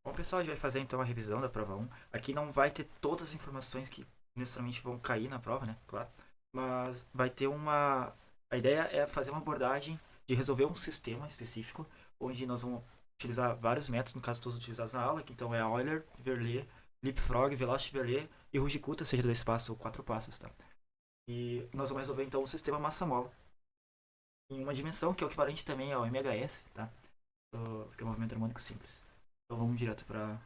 Bom, pessoal, a gente vai fazer então a revisão da prova 1. Aqui não vai ter todas as informações que necessariamente vão cair na prova, né? Claro. Mas vai ter uma. A ideia é fazer uma abordagem de resolver um sistema específico, onde nós vamos utilizar vários métodos, no caso todos utilizados na aula, que então é Euler, Verlet, Leapfrog, Velocity Verlet e Rudicuta, seja 2 passos ou 4 passos, tá? E nós vamos resolver então o sistema massa-mola em uma dimensão que é o equivalente também ao MHS, tá? Que é o movimento harmônico simples. Então vamos direto para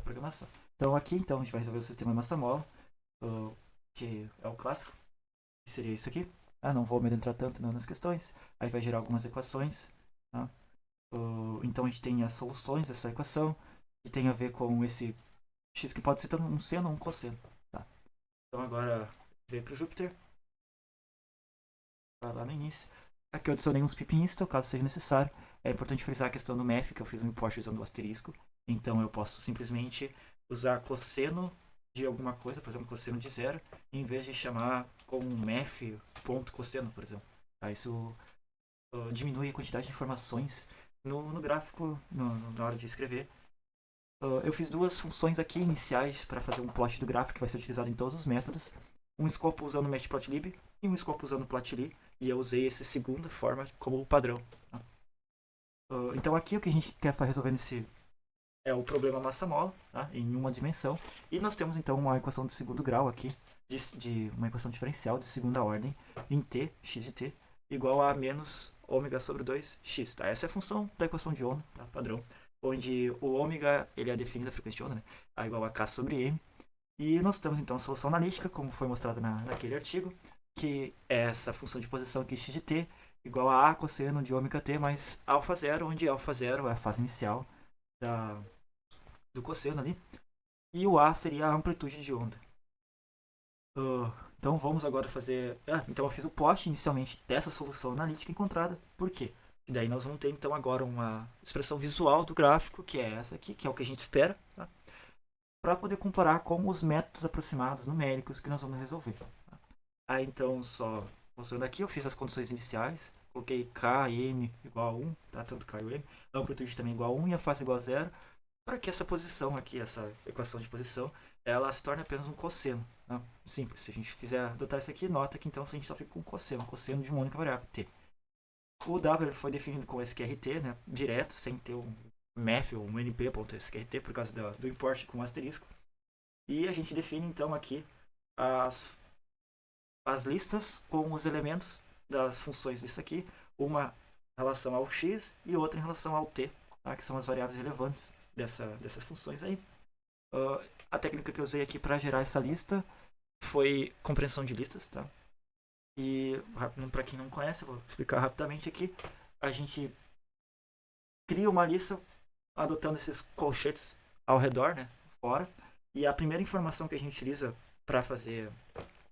programação. Então aqui então a gente vai resolver o sistema massa-mola, que é o clássico, que seria isso aqui. Não vou me adentrar tanto nas questões. Aí vai gerar algumas equações. Tá? Então a gente tem as soluções dessa equação, que tem a ver com esse x, que pode ser tanto um seno ou um cosseno. Tá? Então agora veio para o Júpiter, vai lá no início. Aqui eu adicionei uns pipinista, caso seja necessário. É importante frisar a questão do MEF, que eu fiz um import usando o asterisco. Então eu posso simplesmente usar cosseno de alguma coisa, por exemplo, cosseno de zero, em vez de chamar com MEF ponto cosseno, por exemplo. Isso diminui a quantidade de informações no gráfico, na hora de escrever. Eu fiz duas funções aqui iniciais para fazer um plot do gráfico que vai ser utilizado em todos os métodos. Um escopo usando o Matplotlib e um escopo usando o Plotly. E eu usei essa segunda forma como padrão. Tá? Então aqui o que a gente quer resolver nesse é o problema massa-mola, tá? Em uma dimensão. E nós temos então uma equação de segundo grau aqui, de uma equação diferencial de segunda ordem em t, x de t, igual a menos ômega sobre 2x. Tá? Essa é a função da equação de onda, tá? Padrão, onde o ômega ele é definido a frequência de onda, né? A igual a k sobre m. E nós temos então a solução analítica, como foi mostrado naquele artigo, que é essa função de posição aqui x de t igual a cosseno de ômega t mais alfa zero, onde alfa zero é a fase inicial do cosseno ali, e o A seria a amplitude de onda. Então vamos agora fazer. Então eu fiz o plot inicialmente dessa solução analítica encontrada. Por quê? E daí nós vamos ter então agora uma expressão visual do gráfico, que é essa aqui, que é o que a gente espera, tá? Para poder comparar com os métodos aproximados numéricos que nós vamos resolver. Tá? Aí então, só mostrando aqui, eu fiz as condições iniciais, coloquei K e M igual a 1, tá? Tanto K e M, a amplitude também igual a 1 e a fase igual a 0, para que essa posição aqui, essa equação de posição, ela se torne apenas um cosseno. Né? Simples. Se a gente fizer adotar isso aqui, nota que então a gente só fica com cosseno de uma única variável, t. O W foi definido com SQRT, né, direto, sem ter um MEF ou um NP.SQRT, por causa do import com asterisco. E a gente define então aqui as listas com os elementos das funções disso aqui, uma em relação ao x e outra em relação ao t, tá? Que são as variáveis relevantes dessas funções aí. A técnica que eu usei aqui para gerar essa lista foi compreensão de listas, tá? E para quem não conhece, eu vou explicar rapidamente aqui. A gente cria uma lista adotando esses colchetes ao redor, né, fora. E a primeira informação que a gente utiliza para fazer,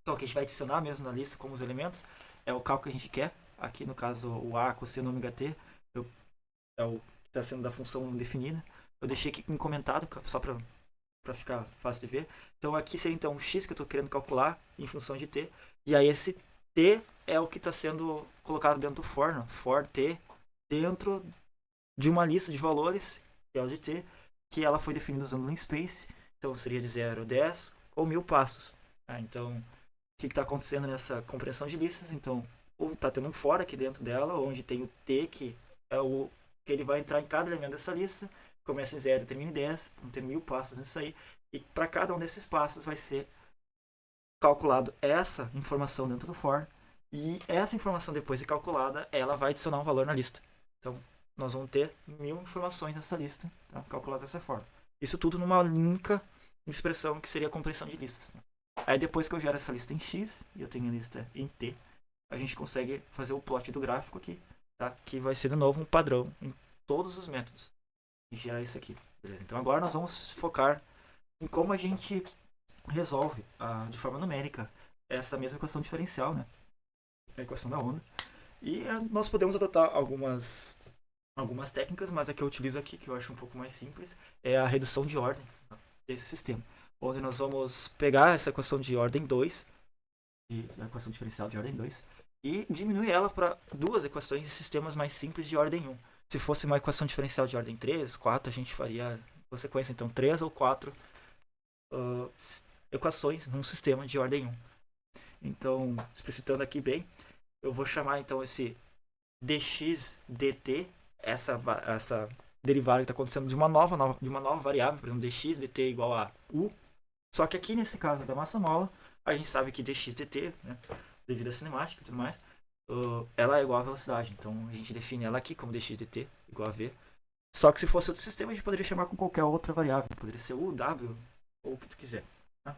então, que a gente vai adicionar mesmo na lista como os elementos, é o cálculo que a gente quer. Aqui no caso o A cosseno ômega t é o que está sendo da função definida. Eu deixei aqui com comentado só para ficar fácil de ver. Então aqui seria então o x que eu estou querendo calcular em função de t. E aí esse t é o que está sendo colocado dentro do for, né? For t dentro de uma lista de valores, que é o de t, que ela foi definida usando o linspace. Então seria de 0 a 10 ou 1000 passos. Então o que está acontecendo nessa compreensão de listas? Então está tendo um for aqui dentro dela, onde tem o t, que é o que ele vai entrar em cada elemento dessa lista. Começa em 0 e termina em 10, vão ter 1000 passos nisso aí. E para cada um desses passos vai ser calculado essa informação dentro do for. E essa informação, depois de calculada, ela vai adicionar um valor na lista. Então, nós vamos ter 1000 informações nessa lista, tá? Calculadas dessa forma. Isso tudo numa única expressão que seria a compreensão de listas. Né? Aí, depois que eu gero essa lista em x, e eu tenho a lista em t, a gente consegue fazer o plot do gráfico aqui, tá? Que vai ser, de novo, um padrão em todos os métodos. E gerar isso aqui. Beleza? Então, agora nós vamos focar em como a gente resolve de forma numérica essa mesma equação diferencial, né? A equação da onda. E nós podemos adotar algumas técnicas, mas a que eu utilizo aqui, que eu acho um pouco mais simples, é a redução de ordem desse sistema. Onde nós vamos pegar essa equação de ordem 2, a equação diferencial de ordem 2, e diminuir ela para duas equações de sistemas mais simples de ordem 1. se fosse uma equação diferencial de ordem 3, 4, a gente faria por sequência, então, 3 ou 4 uh, equações num sistema de ordem 1. Então, explicitando aqui bem, eu vou chamar então esse dx dt, essa derivada que está acontecendo de uma nova variável, por exemplo, dx dt igual a u. Só que aqui nesse caso da massa mola, a gente sabe que dx dt, né, devido à cinemática e tudo mais, ela é igual à velocidade. Então a gente define ela aqui como dx dt igual a v. Só que se fosse outro sistema, a gente poderia chamar com qualquer outra variável. Poderia ser u, w, ou o que tu quiser. Tá?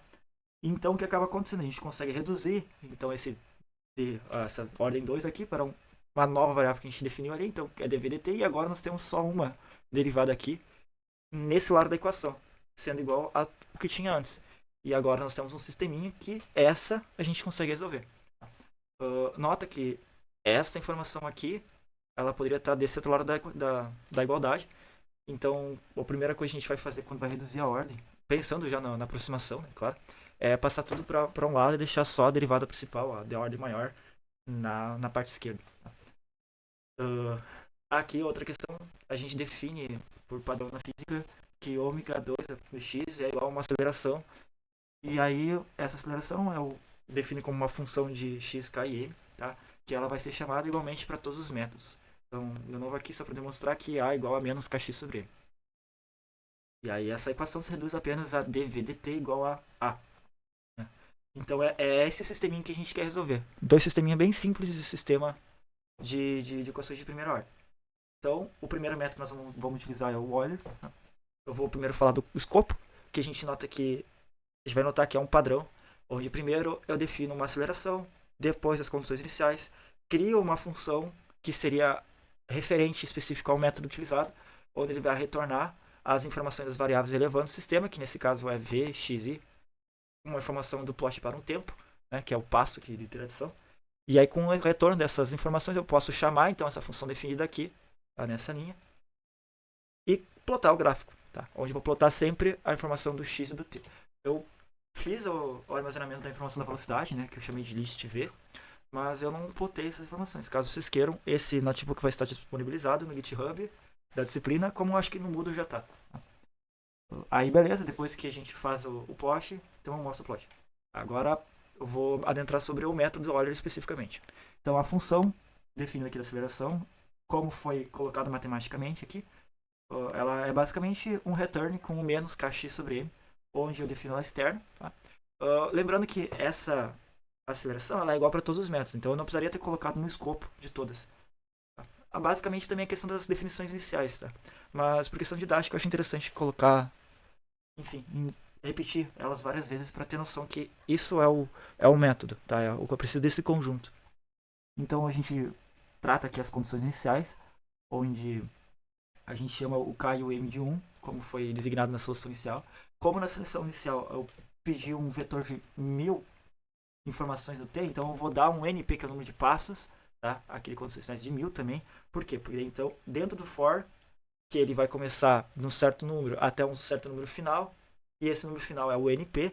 Então o que acaba acontecendo? A gente consegue reduzir então essa ordem 2 aqui para uma nova variável que a gente definiu ali, então é dv dt, e agora nós temos só uma derivada aqui nesse lado da equação, sendo igual ao que tinha antes. E agora nós temos um sisteminha que essa a gente consegue resolver. Nota que esta informação aqui, ela poderia estar desse outro lado da igualdade. Então, a primeira coisa que a gente vai fazer quando vai reduzir a ordem, pensando já na aproximação, né, claro, é passar tudo para um lado e deixar só a derivada principal, a de ordem maior, na parte esquerda. Aqui, outra questão, a gente define, por padrão na física, que ômega 2 x é igual a uma aceleração. E aí, essa aceleração eu defino como uma função de x, k e m, tá? Que ela vai ser chamada igualmente para todos os métodos. Então, de novo aqui, só para demonstrar que A igual a menos kx sobre M. E aí, essa equação se reduz apenas a dv dt igual a A. Né? Então, é esse sisteminha que a gente quer resolver. Dois sisteminhas bem simples de sistema de equações de primeira ordem. Então, o primeiro método que nós vamos utilizar é o Euler. Tá? Eu vou primeiro falar do escopo, que a gente nota que a gente vai notar que é um padrão, onde primeiro eu defino uma aceleração, depois as condições iniciais, crio uma função que seria referente específico ao método utilizado, onde ele vai retornar as informações das variáveis relevantes do sistema, que nesse caso é v, x, y, uma informação do plot para um tempo, né, que é o passo aqui de iteração. E aí, com o retorno dessas informações, eu posso chamar então essa função definida aqui, tá, nessa linha, e plotar o gráfico, tá, onde eu vou plotar sempre a informação do x e do t. Eu fiz o armazenamento da informação da velocidade, né, que eu chamei de list v, mas eu não plotei essas informações. Caso vocês queiram, esse notebook vai estar disponibilizado no GitHub da disciplina, como eu acho que no Moodle já está. Aí beleza, depois que a gente faz o plot, então eu mostro o plot. Agora eu vou adentrar sobre o método Euler especificamente. Então a função definida aqui da aceleração, como foi colocado matematicamente aqui, ela é basicamente um return com menos kx sobre m, onde eu defino ela externa. Tá? Lembrando que essa aceleração ela é igual para todos os métodos, então eu não precisaria ter colocado no escopo de todas. Tá? Basicamente também a questão das definições iniciais, tá? Mas por questão didática eu acho interessante colocar, enfim, repetir elas várias vezes para ter noção que isso é o método, tá? É o que eu preciso desse conjunto. Então a gente trata aqui as condições iniciais, onde a gente chama o K e o M de 1, como foi designado na solução inicial. Como na seleção inicial eu pedi um vetor de 1000 informações do T, então eu vou dar um NP, que é o número de passos, tá? Aquele condições iniciais de 1000 também. Por quê? Porque então, dentro do for, que ele vai começar de um certo número até um certo número final, e esse número final é o NP,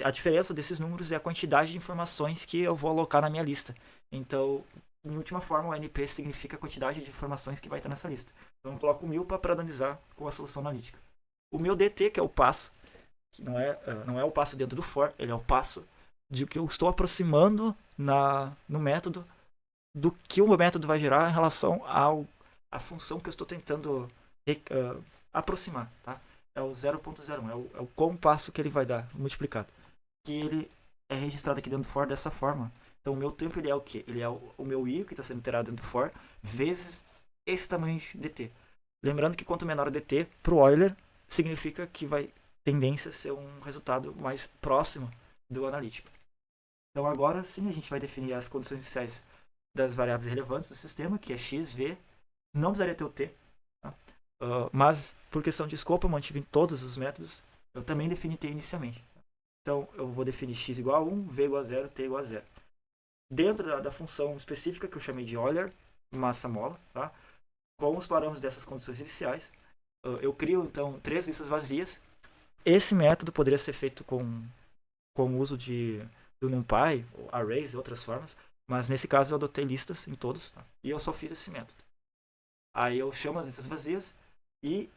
a diferença desses números é a quantidade de informações que eu vou alocar na minha lista. Então, em última forma, o NP significa a quantidade de informações que vai estar nessa lista. Então, eu coloco 1000 para analisar com a solução analítica. O meu DT, que é o passo, que não é o passo dentro do for, ele é o passo de que eu estou aproximando no método do que o método vai gerar em relação à função que eu estou tentando aproximar. Tá? É o 0.01, é o quão passo que ele vai dar multiplicado. Que ele é registrado aqui dentro do for dessa forma. Então o meu tempo ele é o quê? Ele é o meu i, que está sendo iterado dentro do for, vezes esse tamanho de dt. Lembrando que quanto menor o dt, para o Euler, significa que vai tendência a ser um resultado mais próximo do analítico. Então agora sim a gente vai definir as condições iniciais das variáveis relevantes do sistema, que é x, v, não precisaria ter o t, tá? Mas por questão de escopo eu mantive em todos os métodos, eu também defini t inicialmente. Então eu vou definir x igual a 1, v igual a 0, t igual a 0. Dentro da função específica que eu chamei de Euler, massa-mola, tá? Com os parâmetros dessas condições iniciais, eu crio então 3 listas vazias. Esse método poderia ser feito com o uso do NumPy, arrays e outras formas, mas nesse caso eu adotei listas em todos, tá? E eu só fiz esse método. Aí eu chamo as listas vazias e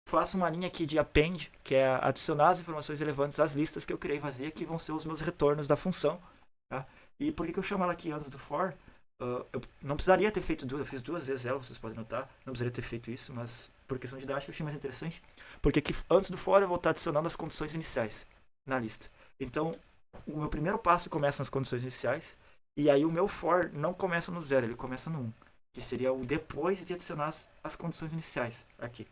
faço uma linha aqui de append, que é adicionar as informações relevantes às listas que eu criei vazia, que vão ser os meus retornos da função. Tá? E por que eu chamo ela aqui antes do for? Eu não precisaria ter feito duas, eu fiz duas vezes ela, vocês podem notar. Não precisaria ter feito isso, mas por questão didática eu achei mais interessante. Porque aqui, antes do for eu vou estar adicionando as condições iniciais na lista. Então, o meu primeiro passo começa nas condições iniciais, e aí o meu for não começa no zero, ele começa no 1, que seria o depois de adicionar as condições iniciais aqui.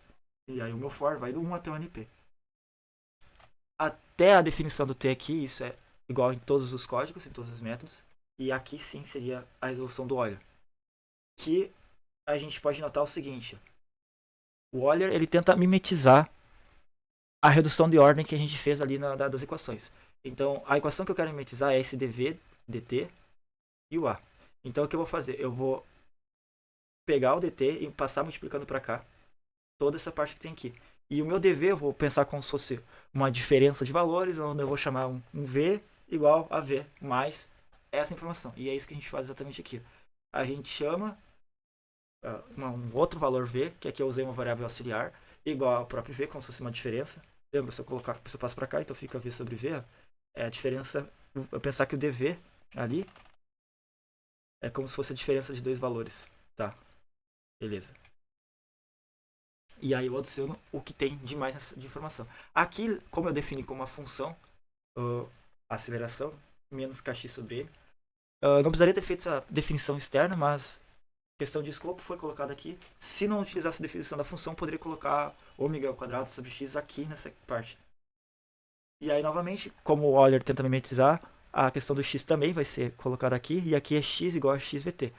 E aí o meu for vai do 1 até o NP. Até a definição do T aqui, isso é igual em todos os códigos, em todos os métodos. E aqui sim seria a resolução do Euler. Que a gente pode notar o seguinte. O Euler ele tenta mimetizar a redução de ordem que a gente fez ali das equações. Então, a equação que eu quero mimetizar é esse dv, dt e o a. Então, o que eu vou fazer? Eu vou pegar o dt e passar multiplicando para cá toda essa parte que tem aqui. E o meu dv eu vou pensar como se fosse uma diferença de valores, onde eu vou chamar um v igual a v mais essa informação. E é isso que a gente faz exatamente aqui. A gente chama um outro valor v, que aqui eu usei uma variável auxiliar, igual ao próprio v, como se fosse uma diferença. Lembra, se eu passo para cá, então fica v sobre v. É a diferença, eu pensar que o dv ali é como se fosse a diferença de dois valores. Tá, beleza. E aí eu adiciono o que tem de mais de informação. Aqui, como eu defini como uma função, aceleração, menos kx sobre m, não precisaria ter feito essa definição externa, mas questão de escopo foi colocada aqui. Se não utilizasse a definição da função, poderia colocar ômega ao quadrado sobre x aqui nessa parte. E aí, novamente, como o Euler tenta mimetizar, a questão do x também vai ser colocada aqui, e aqui é x igual a xvt.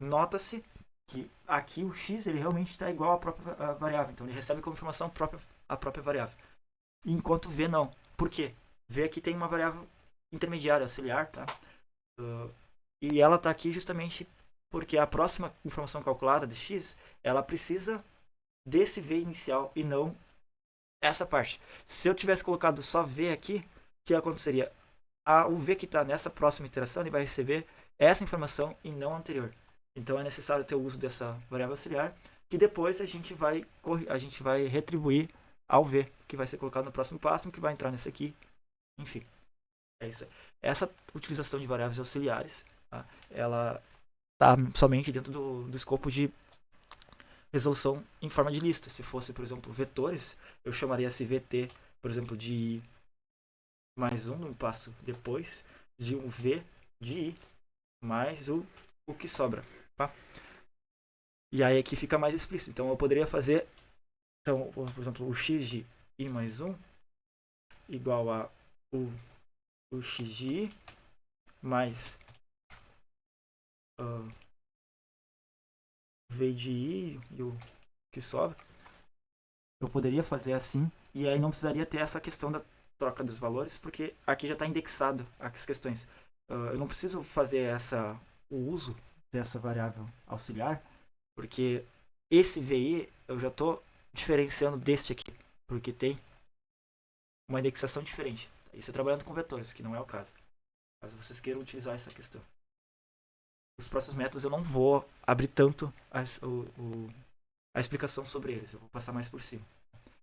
Nota-se que aqui o x ele realmente está igual à própria variável, então ele recebe como informação a própria variável. Enquanto v não. Por quê? V aqui tem uma variável intermediária, auxiliar, tá? E ela está aqui justamente porque a próxima informação calculada de x, ela precisa desse v inicial e não essa parte. Se eu tivesse colocado só v aqui, o que aconteceria? O v que está nessa próxima iteração, ele vai receber essa informação e não a anterior. Então é necessário ter o uso dessa variável auxiliar, que depois a gente vai retribuir ao v, que vai ser colocado no próximo passo, que vai entrar nesse aqui. Enfim, é isso aí. Essa utilização de variáveis auxiliares, tá? Ela está somente dentro do escopo de resolução em forma de lista. Se fosse, por exemplo, vetores, eu chamaria esse vt, por exemplo, de i mais um passo depois, de um v de i mais o que sobra. Tá? E aí aqui fica mais explícito. Então eu poderia fazer, então, por exemplo, o x de i mais 1 igual a o x de i mais v de i e o que sobra. Eu poderia fazer assim, e aí não precisaria ter essa questão da troca dos valores, porque aqui já está indexado as questões. Eu não preciso fazer o uso dessa variável auxiliar, porque esse VI eu já estou diferenciando deste aqui, porque tem uma indexação diferente. Isso é trabalhando com vetores, que não é o caso. Caso vocês queiram utilizar essa questão. Os próximos métodos eu não vou abrir tanto a explicação sobre eles, eu vou passar mais por cima.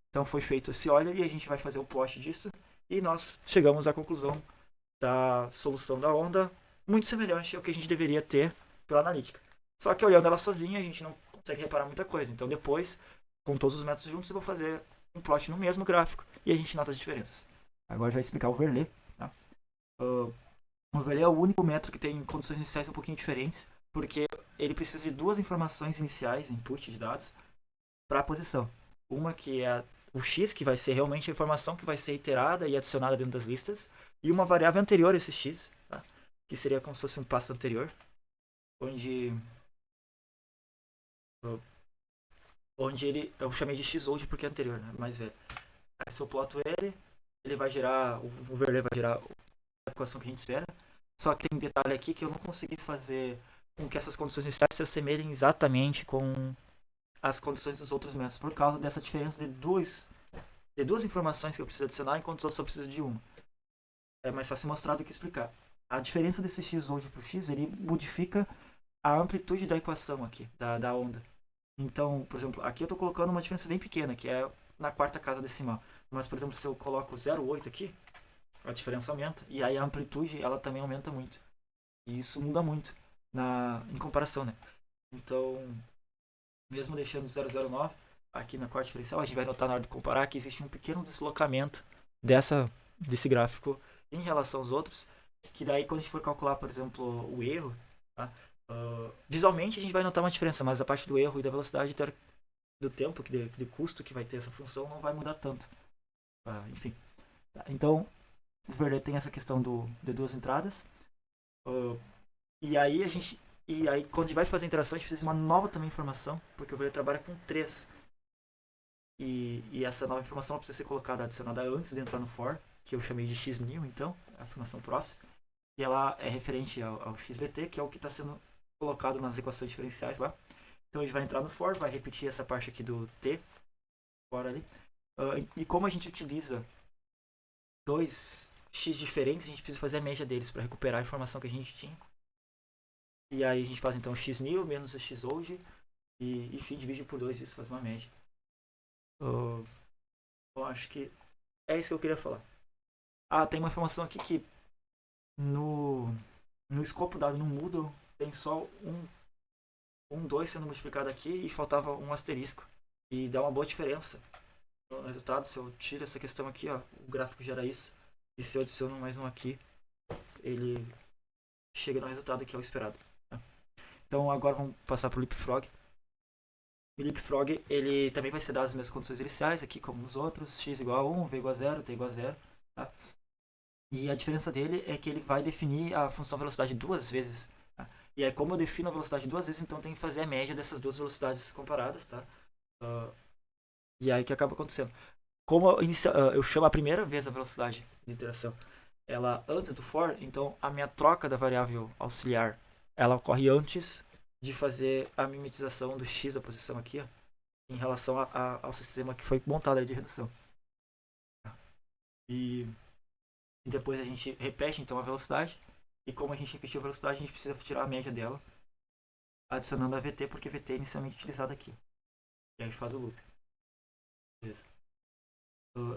Então foi feito esse Euler e a gente vai fazer o plot disso, e nós chegamos à conclusão da solução da onda muito semelhante ao que a gente deveria ter pela analítica. Só que olhando ela sozinha a gente não consegue reparar muita coisa. Então depois, com todos os métodos juntos, eu vou fazer um plot no mesmo gráfico e a gente nota as diferenças. Agora já vou explicar o Verlet. Tá? O Verlet é o único método que tem condições iniciais um pouquinho diferentes, porque ele precisa de duas informações iniciais, input de dados, para a posição. Uma que é o x, que vai ser realmente a informação que vai ser iterada e adicionada dentro das listas, e uma variável anterior a esse x, tá? Que seria como se fosse um passo anterior, onde eu chamei de x old porque é anterior, né? Mais velho. Aí se eu ploto ele vai gerar, o Verlet vai gerar a equação que a gente espera. Só que tem um detalhe aqui que eu não consegui fazer com que essas condições iniciais se assemelhem exatamente com as condições dos outros métodos, por causa dessa diferença de duas informações que eu preciso adicionar, enquanto os outros só precisam de uma. É mais fácil mostrar do que explicar. A diferença desse x hoje para o x, ele modifica a amplitude da equação aqui, da onda. Então, por exemplo, aqui eu estou colocando uma diferença bem pequena, que é na quarta casa decimal. Mas, por exemplo, se eu coloco 0,8 aqui, a diferença aumenta. E aí a amplitude, ela também aumenta muito. E isso muda muito em comparação, né? Então, mesmo deixando 0,09 aqui na quarta diferencial, a gente vai notar na hora de comparar que existe um pequeno deslocamento desse gráfico em relação aos outros, que daí quando a gente for calcular, por exemplo, o erro, tá? Visualmente a gente vai notar uma diferença, mas a parte do erro e da velocidade do tempo, de custo que vai ter essa função, não vai mudar tanto. Enfim. Então, o Verlet tem essa questão de duas entradas. Uh, e aí a gente. E aí, quando a gente vai fazer a interação, a gente precisa de uma nova também informação, porque o Verlet trabalha com 3. E essa nova informação precisa ser colocada, adicionada antes de entrar no for, que eu chamei de xnew, então, a informação próxima. E ela é referente ao xvt, que é o que está sendo colocado nas equações diferenciais lá. Então a gente vai entrar no for, vai repetir essa parte aqui do t, for ali. E como a gente utiliza dois x diferentes, a gente precisa fazer a média deles para recuperar a informação que a gente tinha. E aí a gente faz então xnew menos o xold e enfim, divide por 2 isso, faz uma média. Eu acho que é isso que eu queria falar. Tem uma informação aqui que no escopo dado no Moodle tem só um 2 sendo multiplicado aqui e faltava um asterisco. E dá uma boa diferença no resultado. Se eu tiro essa questão aqui, ó, o gráfico gera isso. E se eu adiciono mais um aqui, ele chega no resultado que é o esperado. Né? Então agora vamos passar para o Leapfrog. O Leapfrog ele também vai ser dado as mesmas condições iniciais aqui como nos outros. X igual a 1, V igual a 0, T igual a 0. Tá? E a diferença dele é que ele vai definir a função velocidade duas vezes. Tá? E aí, como eu defino a velocidade duas vezes, então tem que fazer a média dessas duas velocidades comparadas. Tá? E aí, o que acaba acontecendo? Como eu chamo a primeira vez a velocidade de interação ela antes do for, então a minha troca da variável auxiliar ela ocorre antes de fazer a mimetização do x, da posição aqui, ó, em relação ao sistema que foi montado ali de redução. E e depois a gente repete então a velocidade. E como a gente repetiu a velocidade, a gente precisa tirar a média dela, adicionando a VT, porque VT é inicialmente utilizada aqui. E aí faz o loop. Beleza.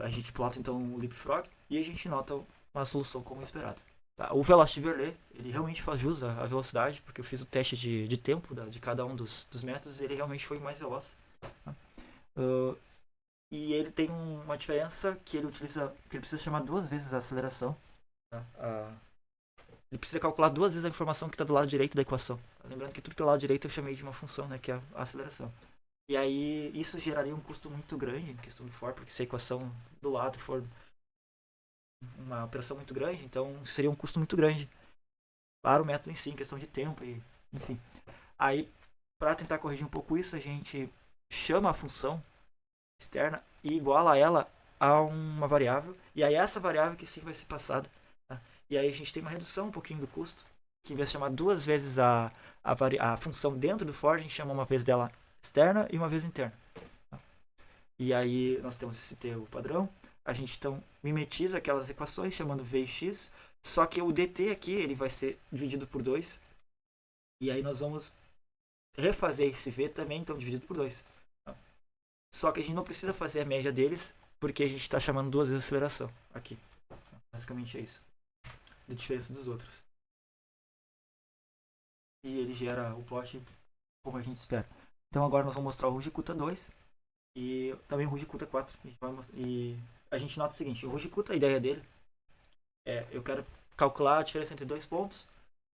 A gente plota então o Leapfrog e a gente nota uma solução como esperado. Tá? O Velocity Verlet, ele realmente faz jus à velocidade, porque eu fiz o teste de tempo de cada um dos métodos e ele realmente foi mais veloz. Tá? Uh, e ele tem uma diferença que ele utiliza, que ele precisa chamar duas vezes a aceleração. Tá? Ele precisa calcular duas vezes a informação que está do lado direito da equação. Lembrando que tudo pelo lado direito eu chamei de uma função, né, que é a aceleração. E aí isso geraria um custo muito grande em questão do for, porque se a equação do lado for uma operação muito grande, então seria um custo muito grande para o método em si, em questão de tempo e enfim. Aí, para tentar corrigir um pouco isso, a gente chama a função externa e iguala ela a uma variável, e aí essa variável que sim vai ser passada. Tá? E aí a gente tem uma redução um pouquinho do custo, que em vez de chamar duas vezes a função dentro do for, a gente chama uma vez dela externa e uma vez interna. Tá? E aí nós temos esse termo padrão, a gente então mimetiza aquelas equações chamando v e x, só que o dt aqui ele vai ser dividido por 2, e aí nós vamos refazer esse v também, então dividido por 2. Só que a gente não precisa fazer a média deles, porque a gente está chamando duas vezes a aceleração aqui. Basicamente é isso. De diferença dos outros. E ele gera o plot como a gente espera. Então agora nós vamos mostrar o Rujicuta 2 e também o Rujicuta 4. E a gente nota o seguinte, o Rujicuta, a ideia dele é, eu quero calcular a diferença entre dois pontos.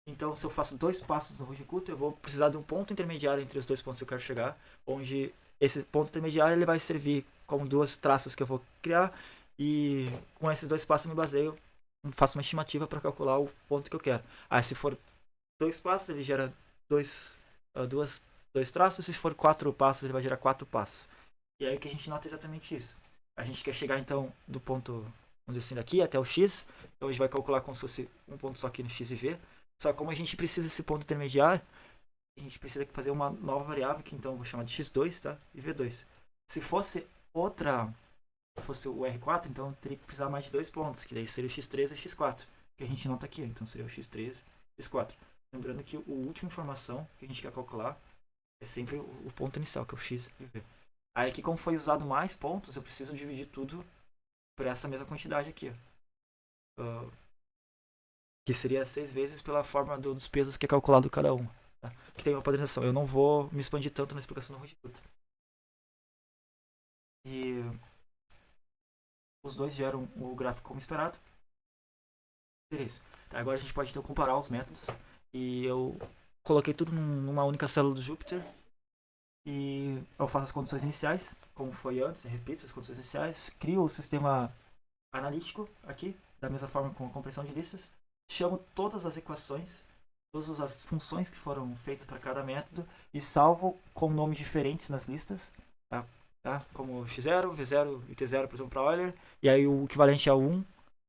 Então se eu faço dois passos no Rujicuta, eu vou precisar de um ponto intermediário entre os dois pontos que eu quero chegar, onde esse ponto intermediário ele vai servir como duas traços que eu vou criar e com esses dois passos eu me baseio, faço uma estimativa para calcular o ponto que eu quero. Aí se for dois passos, ele gera dois, dois traços, se for quatro passos, ele vai gerar quatro passos. E aí que a gente nota exatamente isso. A gente quer chegar então do ponto, vamos dizer assim, daqui até o x, então a gente vai calcular como se fosse um ponto só aqui no x e v. Só que como a gente precisa desse ponto intermediário, a gente precisa fazer uma nova variável, que então eu vou chamar de x2, tá? E v2. Se fosse outra, fosse o R4, então teria que precisar mais de dois pontos, que daí seria o x3 e o x4, que a gente nota aqui, então seria o x3 e x4. Lembrando que a última informação que a gente quer calcular É sempre o ponto inicial, que é o x e v. Aí aqui, como foi usado mais pontos, eu preciso dividir tudo por essa mesma quantidade aqui. Uh, que seria 6 vezes pela forma dos pesos que é calculado cada um. Tá? Que tem uma padronização. Eu não vou me expandir tanto na explicação do Root. E os dois geram o gráfico como esperado. Seria isso. Tá, agora a gente pode então comparar os métodos. E eu coloquei tudo numa única célula do Jupyter. E eu faço as condições iniciais, como foi antes, eu repito as condições iniciais. Crio o sistema analítico aqui, da mesma forma com a compressão de listas. Chamo todas as equações, todas as funções que foram feitas para cada método e salvo com nomes diferentes nas listas, tá? Como x0, v0 e t0, por exemplo, para Euler, e aí o equivalente a 1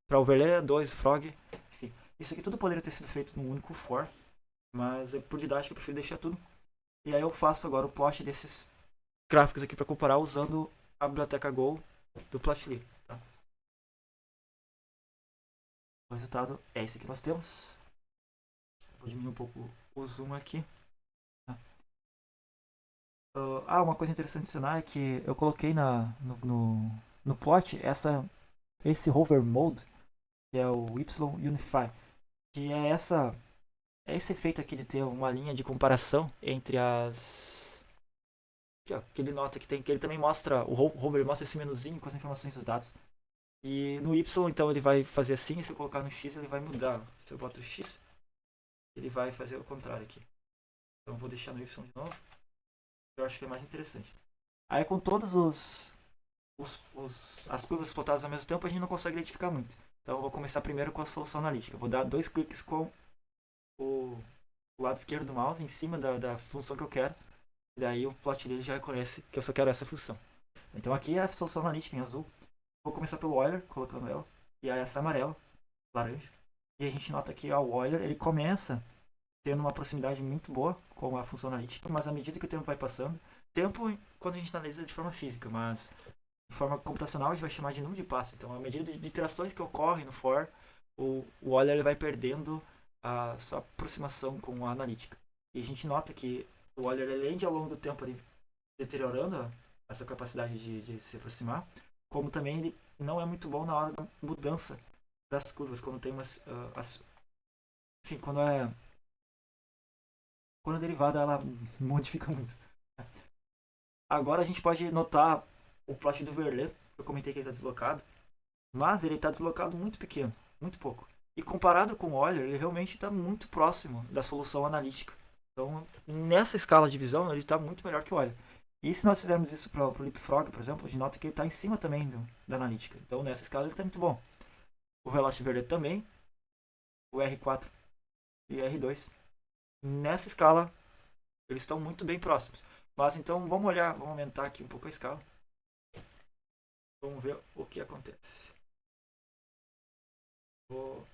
para Overlay, 2 Frog, enfim. Isso aqui tudo poderia ter sido feito num único for, mas por didática eu prefiro deixar tudo. E aí eu faço agora o plot desses gráficos aqui para comparar usando a biblioteca Go do Plotly. Tá? O resultado é esse que nós temos. Vou diminuir um pouco o zoom aqui. Uma coisa interessante de adicionar é que eu coloquei no plot esse hover mode, que é o Y Unify, que é esse efeito aqui de ter uma linha de comparação entre as. Aqui, ó, que ele nota que tem, que ele também mostra, o hover mostra esse menuzinho com as informações dos dados. E no Y, então, ele vai fazer assim, e se eu colocar no X, ele vai mudar. Se eu boto o X, ele vai fazer o contrário aqui. Então eu vou deixar no Y de novo. Eu acho que é mais interessante. Aí com todos as curvas plotadas ao mesmo tempo, a gente não consegue identificar muito. Então eu vou começar primeiro com a solução analítica. Eu vou dar 2 cliques com o lado esquerdo do mouse em cima da função que eu quero. E daí o plot dele já reconhece que eu só quero essa função. Então aqui é a solução analítica em azul. Vou começar pelo Euler, colocando ela. E aí essa amarela, laranja. E a gente nota que o Euler ele começa tendo uma proximidade muito boa com a função analítica, mas à medida que o tempo vai passando, tempo quando a gente analisa de forma física, mas de forma computacional a gente vai chamar de número de passo. Então, à medida de interações que ocorrem no for, o Euler ele vai perdendo a sua aproximação com a analítica. E a gente nota que o Euler, além de ao longo do tempo ele deteriorando essa capacidade de se aproximar, como também ele não é muito bom na hora da mudança das curvas, quando tem umas. Enfim, quando a derivada ela modifica muito. Agora a gente pode notar o plot do Verlet, eu comentei que ele está deslocado, mas ele está deslocado muito pequeno, muito pouco. E comparado com o Euler, ele realmente está muito próximo da solução analítica. Então, nessa escala de visão, ele está muito melhor que o Euler. E se nós fizermos isso para o Leapfrog, por exemplo, a gente nota que ele está em cima também da analítica. Então, nessa escala, ele está muito bom. O Velocity Verlet também, o R4 e o R2. Nessa escala, eles estão muito bem próximos. Mas então vamos olhar, vamos aumentar aqui um pouco a escala. Vamos ver o que acontece. Vou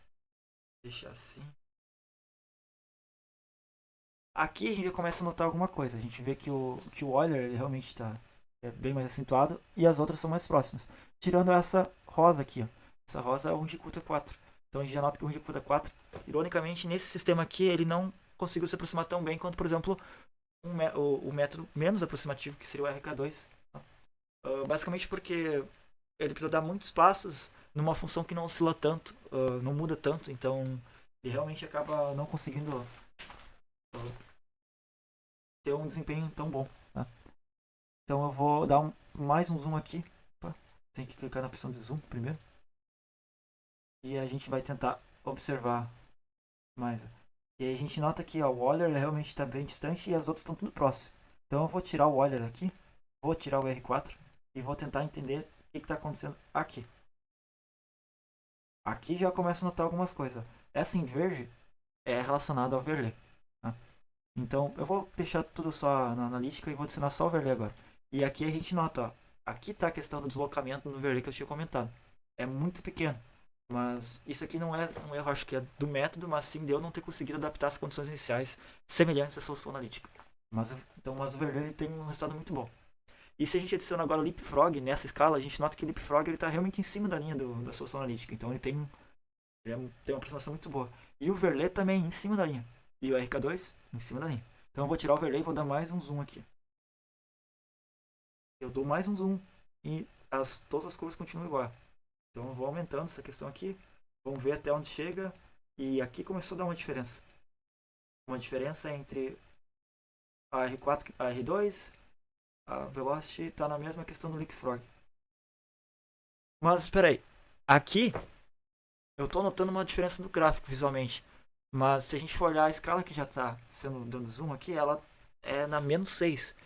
deixar assim. Aqui a gente já começa a notar alguma coisa. A gente vê que o Euler ele realmente está bem mais acentuado e as outras são mais próximas. Tirando essa rosa aqui. Ó. Essa rosa é o 1 de 4. Então a gente já nota que o 1 de 4, ironicamente, nesse sistema aqui, ele não conseguiu se aproximar tão bem quanto, por exemplo, o método menos aproximativo, que seria o RK2. Basicamente porque ele precisa dar muitos passos numa função que não oscila tanto, não muda tanto, então ele realmente acaba não conseguindo ter um desempenho tão bom. Tá? Então eu vou dar mais um zoom aqui. Opa, tem que clicar na opção de zoom primeiro. E a gente vai tentar observar mais. E aí a gente nota que o Euler realmente está bem distante e as outras estão tudo próximas. Então eu vou tirar o Euler aqui, vou tirar o R4 e vou tentar entender o que está acontecendo aqui. Aqui já começo a notar algumas coisas. Essa em verde é relacionada ao Verlet. Tá? Então eu vou deixar tudo só na analítica e vou adicionar só o Verlet agora. E aqui a gente nota, ó, aqui está a questão do deslocamento no Verlet que eu tinha comentado. É muito pequeno. Mas isso aqui não é um erro, acho que é do método, mas sim de eu não ter conseguido adaptar as condições iniciais semelhantes à solução analítica. Mas o Verlet tem um resultado muito bom. E se a gente adiciona agora o Leapfrog nessa escala, a gente nota que o Leapfrog está realmente em cima da linha da solução analítica. Então ele tem uma aproximação muito boa. E o Verlet também em cima da linha. E o RK2 em cima da linha. Então eu vou tirar o overlay e vou dar mais um zoom aqui. Eu dou mais um zoom e todas as curvas continuam igual. Então eu vou aumentando essa questão aqui. Vamos ver até onde chega. E aqui começou a dar uma diferença. Uma diferença entre a R4 e a R2. A Velocity está na mesma questão do Leapfrog. Mas espera aí. Aqui eu estou notando uma diferença no gráfico visualmente. Mas se a gente for olhar a escala que já está sendo dando zoom aqui, ela é na menos 6.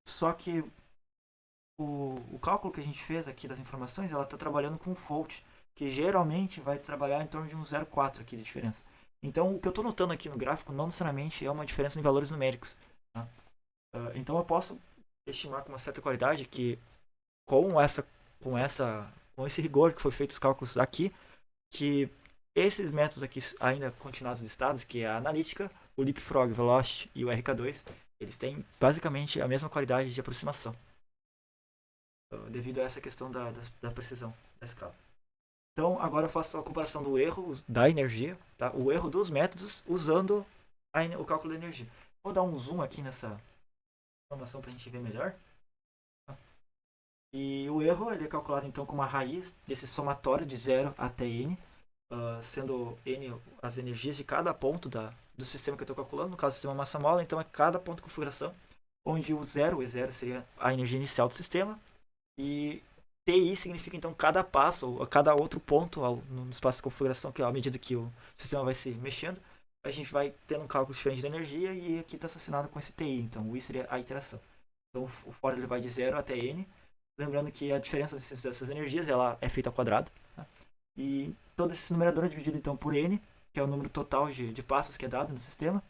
Só que o cálculo que a gente fez aqui das informações, ela está trabalhando com Fault, que geralmente vai trabalhar em torno de um 0,4 aqui de diferença. Então o que eu estou notando aqui no gráfico não necessariamente é uma diferença em valores numéricos. Tá? Então eu posso estimar com uma certa qualidade que com esse rigor que foi feito os cálculos aqui, que esses métodos aqui ainda continuados listados, que é a analítica, o Leapfrog, o Velocity e o RK2, eles têm basicamente a mesma qualidade de aproximação, devido a essa questão da precisão da escala. Então agora eu faço a comparação do erro da energia, tá? O erro dos métodos usando o cálculo da energia. Vou dar um zoom aqui nessa informação para a gente ver melhor. E o erro ele é calculado então com uma raiz desse somatório de 0 até n, sendo n as energias de cada ponto do sistema que eu estou calculando, no caso do sistema massa-mola, então é cada ponto de configuração, onde o 0, o E0 seria a energia inicial do sistema, e TI significa então cada passo, ou cada outro ponto no espaço de configuração, que à medida que o sistema vai se mexendo, a gente vai tendo um cálculo diferente da energia, e aqui está associado com esse TI, então o I seria a iteração. Então o for ele vai de 0 até n, lembrando que a diferença dessas energias ela é feita ao quadrado. Tá? E todo esse numerador é dividido então por n, que é o número total de passos que é dado no sistema.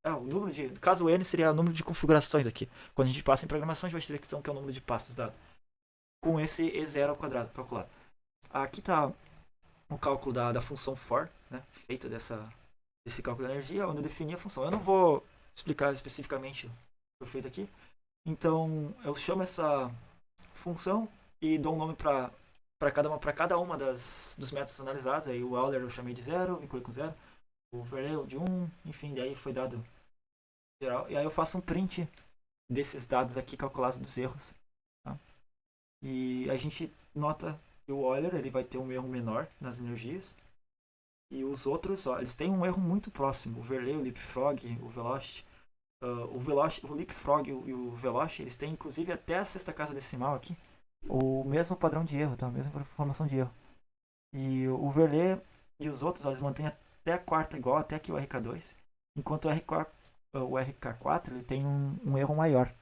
O número no caso o n seria o número de configurações aqui. Quando a gente passa em programação, a gente vai ter então que é o número de passos dado. Com esse E0 ao quadrado calculado. Aqui está o cálculo da função for, né, feito desse cálculo da energia, onde eu defini a função. Eu não vou explicar especificamente o que foi feito aqui. Então eu chamo essa função e dou um nome para cada uma dos métodos analisados. Aí o Euler eu chamei de 0, vinculei com 0. O Verlet de 1, enfim, daí foi dado geral. E aí eu faço um print desses dados aqui calculados dos erros. Tá? E a gente nota que o Euler ele vai ter um erro menor nas energias. E os outros, eles têm um erro muito próximo. O Verlet, o Leapfrog, o Velocity. O Leapfrog e o Velocity, eles têm inclusive até a sexta casa decimal aqui. O mesmo padrão de erro, tá? A mesma informação de erro. E o Verlet e os outros, eles mantêm até a quarta igual, até aqui o RK2. Enquanto o RK4 ele tem um erro maior.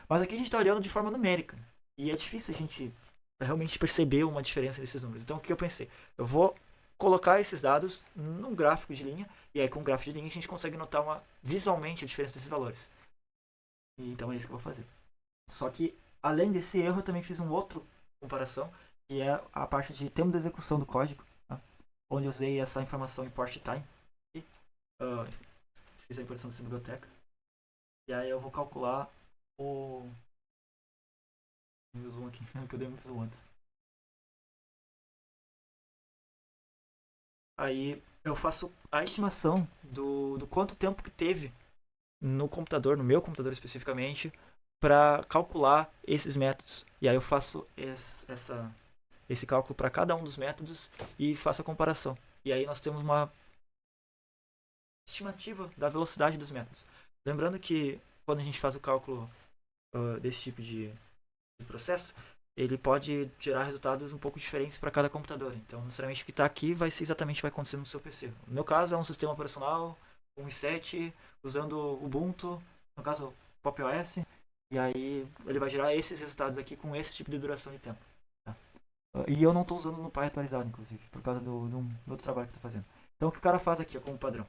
Mas aqui a gente está olhando de forma numérica. E é difícil a gente realmente perceber uma diferença desses números. Então o que eu pensei? Eu vou colocar esses dados num gráfico de linha. E aí com o gráfico de linha a gente consegue notar visualmente a diferença desses valores. E então é isso que eu vou fazer. Só que além desse erro eu também fiz um outro comparação, que é a parte de tempo de execução do código, tá? Onde eu usei essa informação import time. E, fiz a importação dessa biblioteca. E aí eu vou calcular o zoom aqui, que eu dei muito zoom antes. Aí eu faço a estimação do quanto tempo que teve no computador, no meu computador especificamente, para calcular esses métodos. E aí eu faço esse cálculo para cada um dos métodos e faço a comparação. E aí nós temos uma estimativa da velocidade dos métodos. Lembrando que quando a gente faz o cálculo desse tipo de processo, ele pode gerar resultados um pouco diferentes para cada computador. Então, necessariamente o que está aqui vai ser exatamente o que vai acontecer no seu PC. No meu caso, é um sistema operacional, um i7, usando Ubuntu, no caso, Pop! OS, e aí ele vai gerar esses resultados aqui com esse tipo de duração de tempo. Tá? E eu não estou usando no Pi atualizado, inclusive, por causa do outro trabalho que eu estou fazendo. Então, o que o cara faz aqui, como padrão?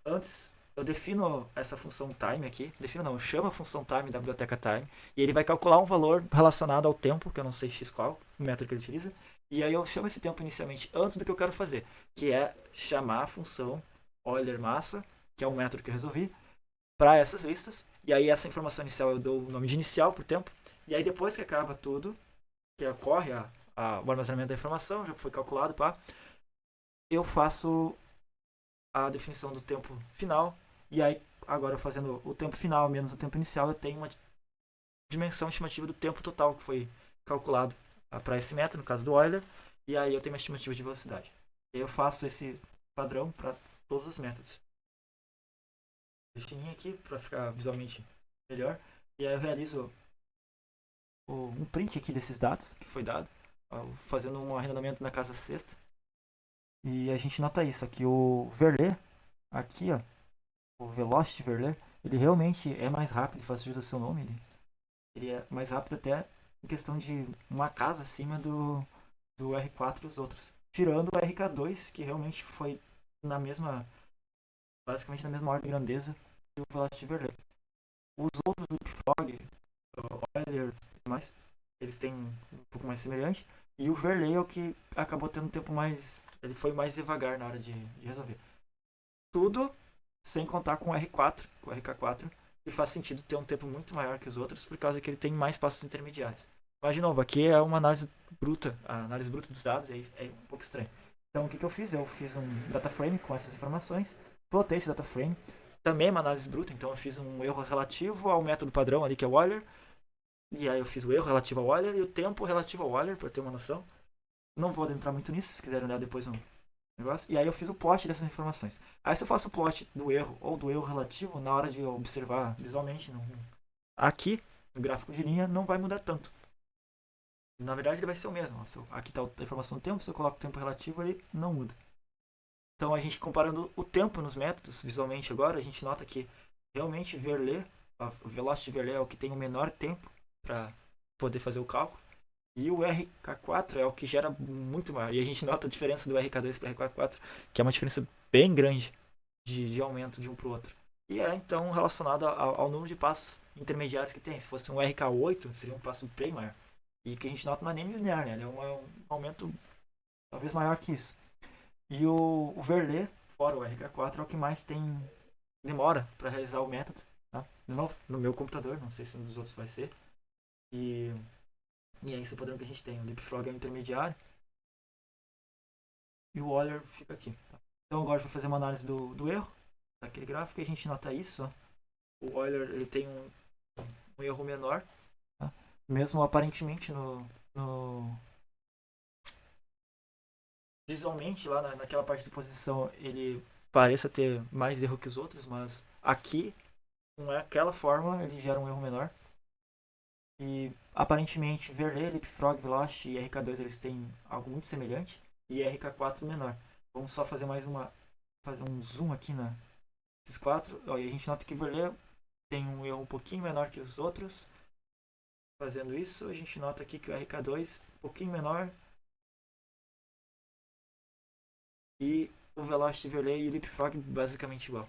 Antes, eu defino essa função time aqui. Eu chamo a função time da biblioteca time. E ele vai calcular um valor relacionado ao tempo, que eu não sei x qual, o método que ele utiliza. E aí eu chamo esse tempo inicialmente antes do que eu quero fazer, que é chamar a função Euler massa, que é o método que eu resolvi, para essas listas. E aí essa informação inicial eu dou o nome de inicial para o tempo. E aí depois que acaba tudo, que ocorre o armazenamento da informação, já foi calculado, eu faço a definição do tempo final. E aí, agora fazendo o tempo final menos o tempo inicial, eu tenho uma dimensão estimativa do tempo total que foi calculado para esse método, no caso do Euler, e aí eu tenho uma estimativa de velocidade. E aí eu faço esse padrão para todos os métodos. Deixei aqui para ficar visualmente melhor. E aí eu realizo um print aqui desses dados que foi dado, fazendo um arredondamento na casa sexta. E a gente nota isso aqui, o Verlet, aqui ó, o Velocity Verlet, ele realmente é mais rápido, faz jus ao seu nome, ele é mais rápido até em questão de uma casa acima do R4 e os outros. Tirando o RK2, que realmente foi na mesma, basicamente na mesma ordem de grandeza que o Velocity Verlet. Os outros do Frog, Euler e mais, eles têm um pouco mais semelhante. E o Verlet é o que acabou tendo um tempo mais. Ele foi mais devagar na hora de resolver. Tudo sem contar com o R4, com o RK4, que faz sentido ter um tempo muito maior que os outros, por causa que ele tem mais passos intermediários. Mas, de novo, aqui é uma análise bruta, a análise bruta dos dados, e é um pouco estranho. Então, o que eu fiz? Eu fiz um data frame com essas informações, plotei esse data frame, também é uma análise bruta, então eu fiz um erro relativo ao método padrão ali, que é o Euler, e aí eu fiz o erro relativo ao Euler e o tempo relativo ao Euler, para ter uma noção. Não vou adentrar muito nisso, se quiserem olhar depois no negócio. E aí eu fiz o plot dessas informações. Aí se eu faço o plot do erro ou do erro relativo, na hora de observar visualmente, aqui, no gráfico de linha, não vai mudar tanto. Na verdade ele vai ser o mesmo. Aqui está a informação do tempo, se eu coloco o tempo relativo, ele não muda. Então a gente comparando o tempo nos métodos, visualmente agora, a gente nota que realmente Verlet, o Velocity Verlet é o que tem o menor tempo para poder fazer o cálculo. E o RK4 é o que gera muito maior. E a gente nota a diferença do RK2 para o RK4, que é uma diferença bem grande de aumento de um para o outro. E é então relacionado ao número de passos intermediários que tem. Se fosse um RK8, seria um passo bem maior. E que a gente nota não é nem linear, né? Ele é um aumento talvez maior que isso. E o Verlet, fora o RK4, é o que mais tem demora para realizar o método. Tá? De novo, no meu computador, não sei se nos outros vai ser. E é esse o padrão que a gente tem. O Leapfrog é o intermediário. E o Euler fica aqui. Tá? Então agora a gente vai fazer uma análise do erro daquele gráfico e a gente nota isso. Ó. O Euler ele tem um erro menor. Tá? Mesmo aparentemente visualmente lá naquela parte de posição ele pareça ter mais erro que os outros, mas aqui com aquela forma ele gera um erro menor. E aparentemente Verlet, Leapfrog, Velocity e RK2 eles têm algo muito semelhante e RK4 menor. Vamos só fazer fazer um zoom aqui nesses quatro. Ó, e a gente nota que Verlet tem um erro um pouquinho menor que os outros. Fazendo isso, a gente nota aqui que o RK2 é um pouquinho menor e o Velocity, Verlet e o Leapfrog basicamente igual.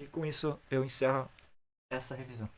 E com isso eu encerro essa revisão.